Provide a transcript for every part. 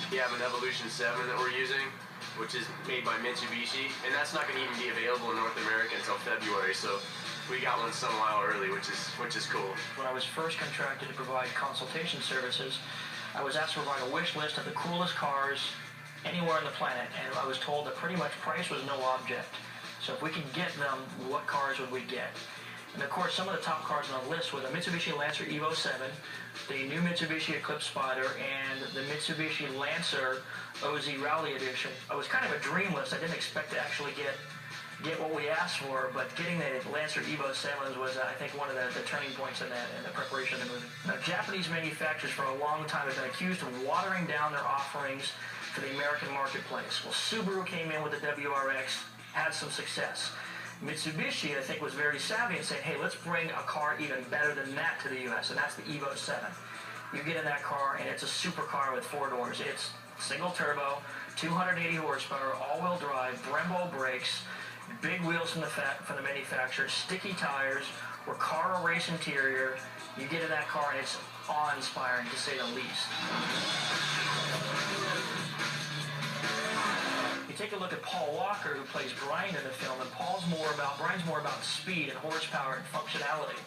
We have an Evolution 7 that we're using, which is made by Mitsubishi, and that's not going to even be available in North America until February, so we got one some while early, which is cool. When I was first contracted to provide consultation services, I was asked to provide a wish list of the coolest cars anywhere on the planet, and I was told that pretty much price was no object. So if we could get them, what cars would we get? And of course, some of the top cars on the list were the Mitsubishi Lancer Evo 7, the new Mitsubishi Eclipse Spider, and the Mitsubishi Lancer OZ Rally Edition. It was kind of a dream list. I didn't expect to actually get what we asked for, but getting the Lancer Evo 7s was, I think, one of the turning points in the preparation of the movie. Now, Japanese manufacturers for a long time have been accused of watering down their offerings for the American marketplace. Well, Subaru came in with the WRX, had some success. Mitsubishi, I think, was very savvy and said, hey, let's bring a car even better than that to the U.S., and that's the Evo 7. You get in that car, and it's a supercar with 4 doors. It's single turbo, 280 horsepower, all-wheel drive, Brembo brakes, big wheels from the manufacturer, sticky tires, Recaro race interior. You get in that car, and it's awe-inspiring, to say the least. Take a look at Paul Walker, who plays Brian in the film, and Brian's more about speed and horsepower and functionality.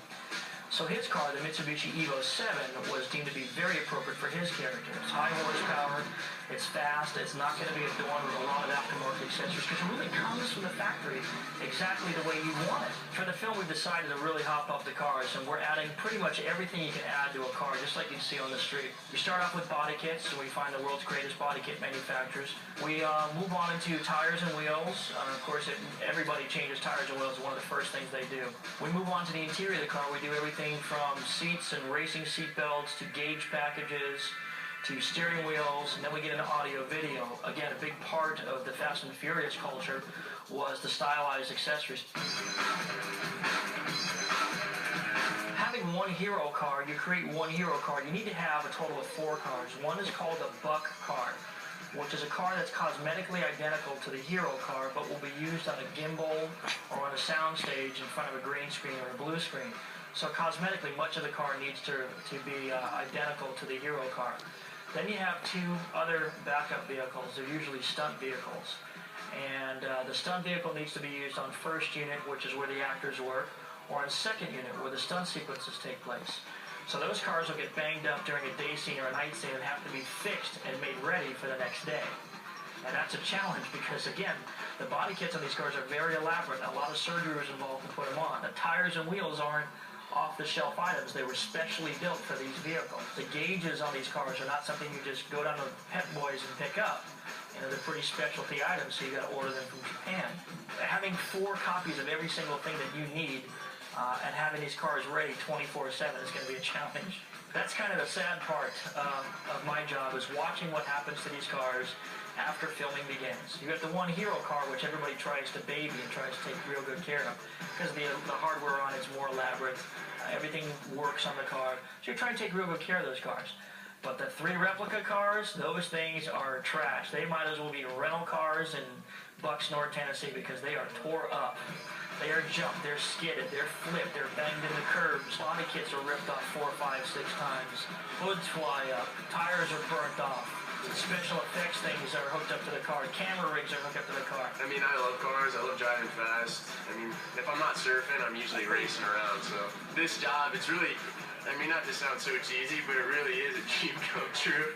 So his car, the Mitsubishi Evo 7, was deemed to be very appropriate for his character. It's high horsepower, it's fast, it's not going to be adorned with a lot of aftermarket accessories because it really comes from the factory exactly the way you want it. For the film, we've decided to really hop up the cars, and we're adding pretty much everything you can add to a car, just like you'd see on the street. We start off with body kits, and we find the world's greatest body kit manufacturers. We move on into tires and wheels. Of course, everybody changes tires and wheels. It's one of the first things they do. We move on to the interior of the car. We do everything from seats and racing seat belts to gauge packages to steering wheels, and then we get into audio video. Again, a big part of the Fast and Furious culture was the stylized accessories. Having one hero car, you create one hero car, you need to have a total of 4 cars. One is called the Buck car, which is a car that's cosmetically identical to the hero car, but will be used on a gimbal or on a soundstage in front of a green screen or a blue screen. So cosmetically, much of the car needs to be identical to the hero car. Then you have 2 other backup vehicles. They're usually stunt vehicles. And the stunt vehicle needs to be used on first unit, which is where the actors work, or on second unit, where the stunt sequences take place. So those cars will get banged up during a day scene or a night scene and have to be fixed and made ready for the next day. And that's a challenge because, again, the body kits on these cars are very elaborate. A lot of surgery was involved to put them on. The tires and wheels aren't off-the-shelf items. They were specially built for these vehicles. The gauges on these cars are not something you just go down to Pep Boys and pick up. You know, they're pretty specialty items, so you got to order them from Japan. Having 4 copies of every single thing that you need and having these cars ready 24/7 is going to be a challenge. That's kind of the sad part of my job, is watching what happens to these cars after filming begins. You got the one hero car, which everybody tries to baby and tries to take real good care of, because the hardware on it's more elaborate. Everything works on the car, so you're trying to take real good care of those cars. But the 3 replica cars, those things are trash. They might as well be rental cars in Bucks, North Tennessee, because they are tore up. They are jumped, they're skidded, they're flipped, they're banged into curbs. Body kits are ripped off 4, 5, 6 times. Hoods fly up, tires are burnt off. Special effects things are hooked up to the car. Camera rigs are hooked up to the car. I mean, I love cars. I love driving fast. I mean, if I'm not surfing, I'm usually racing around. So this job, it's really, I mean, not to sound so cheesy, but it really is a dream come true.